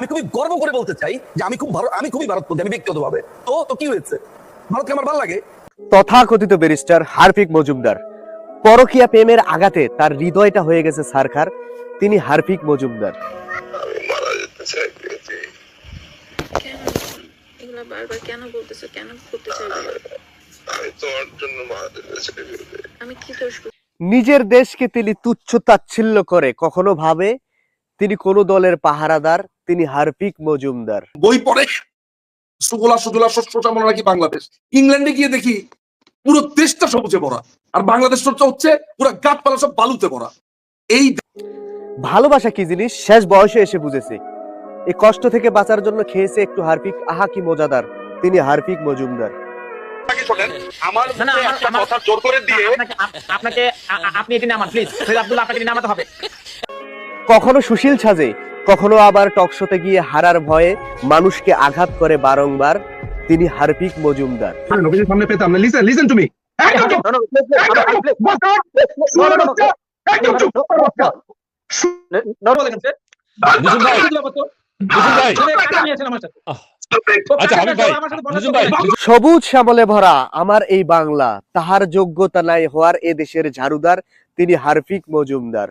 আমি খুবই গর্ব করে বলতে চাই যে আমি খুবই ভারতপন্থী, আমি ব্যক্তিগতভাবে। তো কি হয়েছে, ভারতকে আমার ভালো লাগে। তথাকথিত ব্যারিস্টার হার্পিক মজুমদার পরকীয়া প্রেমের আঘাতে তার হৃদয়টা হয়ে গেছে ছারখার। তিনি হার্পিক মজুমদার। আমি মারা যেতে চাই প্রীতি। কেন এগুলা বারবার কেন বলতেছো? কেন করতে চাইবে? আমি তোমার জন্য মারা যেতে চাই প্রীতি। আমি কি দোষ করছি? নিজের দেশকে তিনি তুচ্ছ তাচ্ছিল্য করে কখনো ভাবে তিনি কোন দলের পাহারাদার। তিনি হার্পিক মজুমদার। বই পড়ে সুগলা সুজলা শস্য শ্যামলা নাকি বাংলাদেশ, ইংল্যান্ডে গিয়ে দেখি পুরো দেশটা সবুজে ভরা, আর বাংলাদেশ হচ্ছে পুরো গাছপালা সব বালুতে ভরা। এই ভালোবাসা কি জিনিস শেষ বয়সে এসে বুঝেছে। এই কষ্ট থেকে বাঁচার জন্য খেয়েছে একটু হার্পিক। আহা কি মজাদার। তিনি হার্পিক মজুমদার। কখনো সুশীল সাজে, কখনো আবার টকশোতে গিয়ে হারার ভয়ে মানুষকে আঘাত করে বারংবার। তিনি হার্পিক মজুমদার। সামনে পেতাম না। Listen to me. সবুজ শ্যামলে ভরা আমার এই বাংলা, তাহার যোগ্যতা নাই হওয়ার এ দেশের ঝাড়ুদার। তিনি হার্পিক মজুমদার।